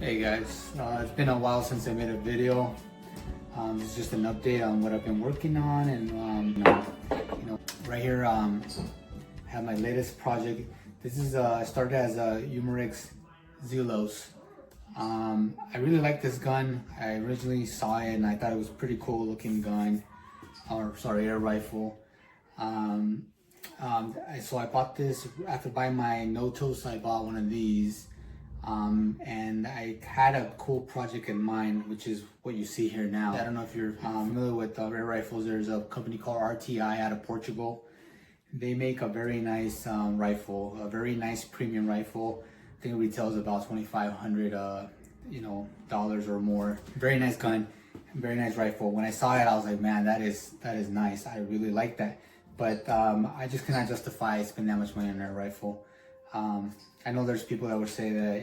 Hey guys, it's been a while since I made a video. This is just an update on what I've been working on, and right here I have my latest project. This is started as a Umarex Zelos. I really like this gun. I originally saw it and I thought it was a pretty cool looking gun, air rifle. So I bought this after buying my Notos. I bought one of these. And I had a cool project in mind, which is what you see here now. I don't know if you're familiar with air rifles. There's a company called RTI out of Portugal. They make a very nice rifle, a very nice premium rifle. I think it retails about $2,500, dollars or more. Very nice gun, very nice rifle. When I saw it, I was like, man, that is nice. I really like that. But I just cannot justify spending that much money on a rifle. I know there's people that would say that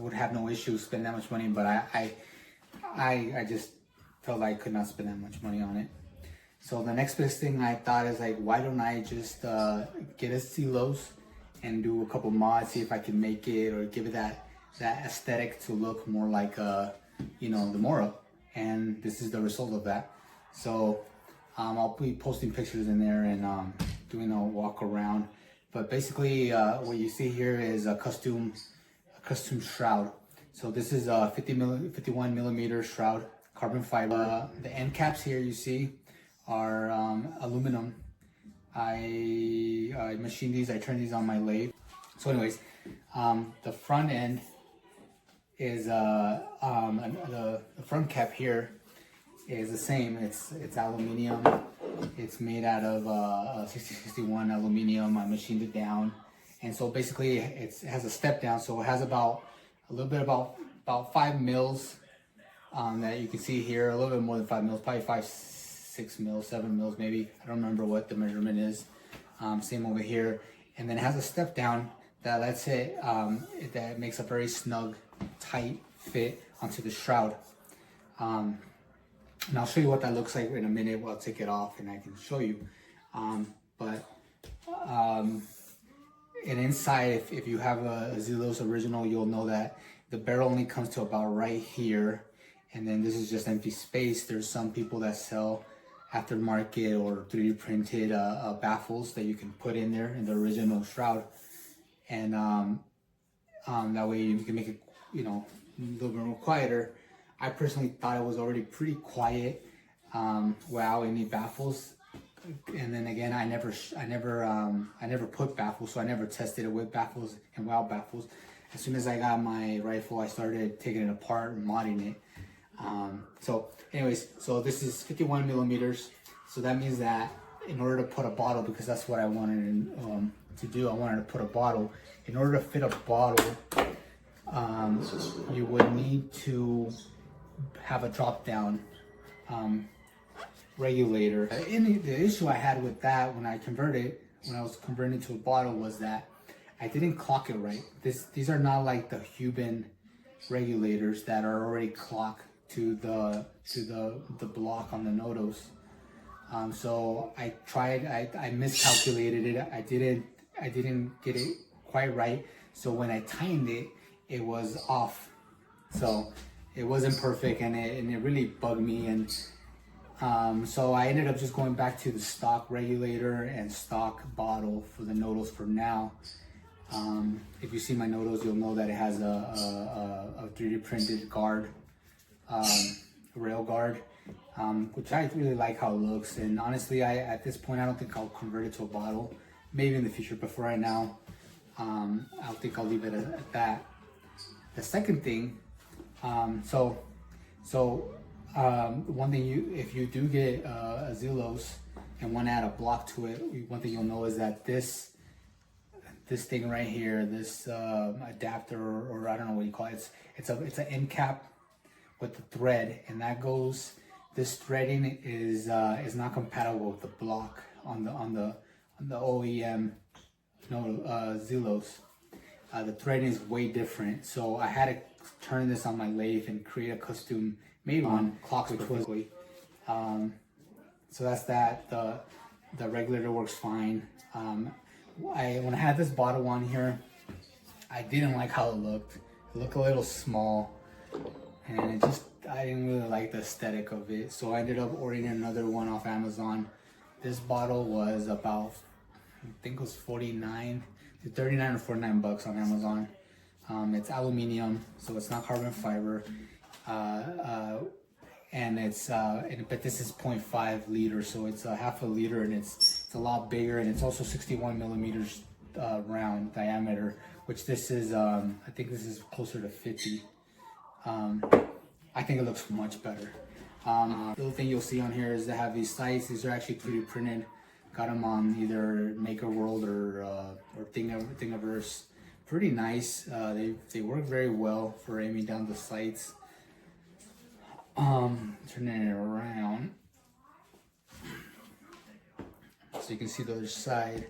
would have no issue spending that much money, but I just felt like I could not spend that much money on it. So the next best thing I thought is, like, why don't I just get a Zelos and do a couple mods, see if I can make it or give it that aesthetic to look more like the Mora, and this is the result of that. So I'll be posting pictures in there and doing a walk around. But basically, what you see here is a custom shroud. So this is a 51 millimeter shroud, carbon fiber. The end caps here you see are aluminum. I machined these. I turned these on my lathe. So anyways, the front end is the front cap here is the same. It's aluminum. It's made out of 6061 aluminum. I machined it down, and so basically it has a step down. So it has about 5 mils that you can see here. A little bit more than 5 mils, probably 5, 6 mils, 7 mils maybe. I don't remember what the measurement is. Same over here, and then it has a step down that lets it that makes a very snug, tight fit onto the shroud. And I'll show you what that looks like in a minute. I'll take it off and I can show you. And inside, if you have a Zelos original, you'll know that the barrel only comes to about right here. And then this is just empty space. There's some people that sell aftermarket or 3D printed baffles that you can put in there in the original shroud. And that way you can make it, a little bit more quieter. I personally thought it was already pretty quiet without any baffles, and then again, I never put baffles, so I never tested it with baffles and without baffles. As soon as I got my rifle, I started taking it apart and modding it. So this is 51 millimeters. So that means that in order to put a bottle, because that's what I wanted to do, I wanted to put a bottle. In order to fit a bottle, you would need to have a drop down regulator. The issue I had with that when I was converting to a bottle, was that I didn't clock it right. These are not like the Cuban regulators that are already clocked to the block on the Notos. So I tried. I miscalculated it. I didn't get it quite right. So when I timed it, it was off. So it wasn't perfect, and it really bugged me. And so I ended up just going back to the stock regulator and stock bottle for the Notos for now. If you see my Notos, you'll know that it has a 3D printed guard, rail guard, which I really like how it looks. And honestly, at this point, I don't think I'll convert it to a bottle. Maybe in the future, but for right now, I think I'll leave it at that. The second thing, one thing, if you do get a Zelos and want to add a block to it, one thing you'll know is that this thing right here, this adapter, or I don't know what you call it, it's an end cap with the thread, and this threading is not compatible with the block on the OEM Zelos. The threading is way different, so I had to turn this on my lathe and create a custom made one, clocks perfectly. So that's that. The regulator works fine. When I had this bottle on here, I didn't like how it looked. It looked a little small, and I didn't really like the aesthetic of it. So I ended up ordering another one off Amazon. This bottle was about, I think it was 39 to 39 or 49 bucks on Amazon. It's aluminum, so it's not carbon fiber. And but this is 0.5 liters, so it's a half a liter, and it's a lot bigger, and it's also 61 millimeters round diameter, which this is, I think this is closer to 50. I think it looks much better. The other thing you'll see on here is they have these sites. These are actually 3D printed. Got them on either Maker World or Thingiverse. Pretty nice. They work very well for aiming down the sights. Turning it around so you can see the other side.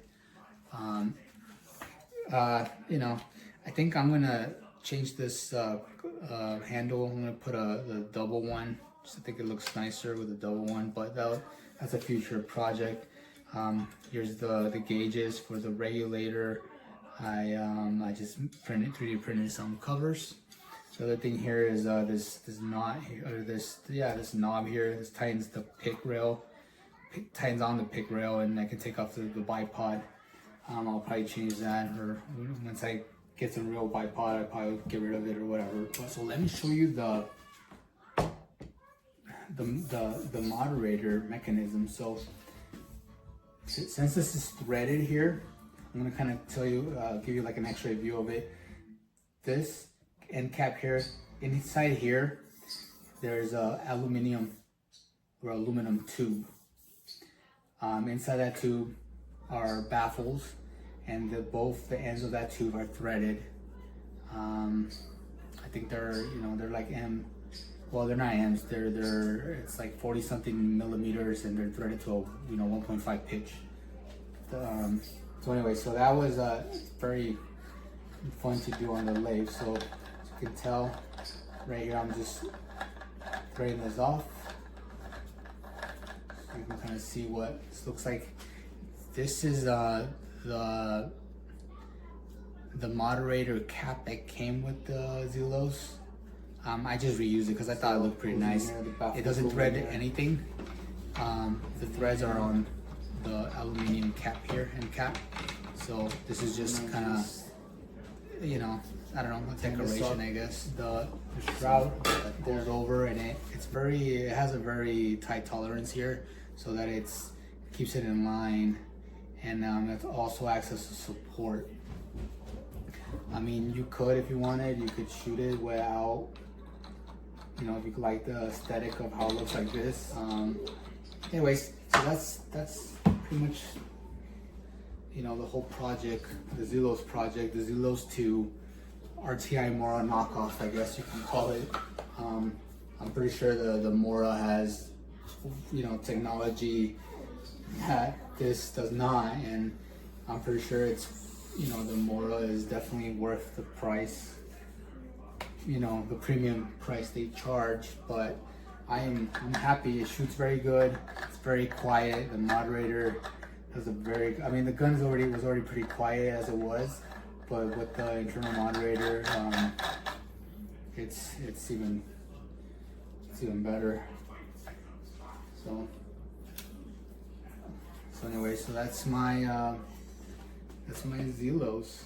You know, I think I'm gonna change this handle. I'm gonna put the double one. Just I think it looks nicer with the double one, but that's a future project. Here's the gauges for the regulator. I just 3D printed some covers. The other thing here is this knot here, or this knob here. This tightens the pick rail, tightens on the pick rail, and I can take off the bipod. I'll probably change that, or once I get some real bipod, I'll probably get rid of it or whatever. But so let me show you the moderator mechanism. So since this is threaded here, I'm gonna kind of tell you, give you like an X-ray view of it. This end cap here, inside here, there's a aluminum tube. Inside that tube are baffles, and both the ends of that tube are threaded. I think they're like well, they're not M's. It's like 40 something millimeters, and they're threaded to a 1.5 pitch. So anyway, so that was very fun to do on the lathe. So as you can tell, right here, I'm just threading this off. So you can kind of see what this looks like. This is the moderator cap that came with the Zelos. I just reused it because I thought it looked pretty nice. It doesn't thread anything. The threads are on the aluminum cap here, end cap. So this is just kind of, I don't know, a decoration, I guess. The shroud goes over, and it has a very tight tolerance here, so that it keeps it in line, and it also acts as a support. I mean, you could, if you wanted, you could shoot it without, if you like the aesthetic of how it looks like this. Anyways, so that's pretty much, the whole project, the Zelos project, the Zelos 2 RTI Mora knockoff, I guess you can call it. I'm pretty sure the Mora has, technology that this does not, and I'm pretty sure it's, the Mora is definitely worth the price, the premium price they charge. But I'm happy. It shoots very good. It's very quiet. The moderator has the gun was already pretty quiet as it was, but with the internal moderator, it's even better. So anyway, so that's my Zelos.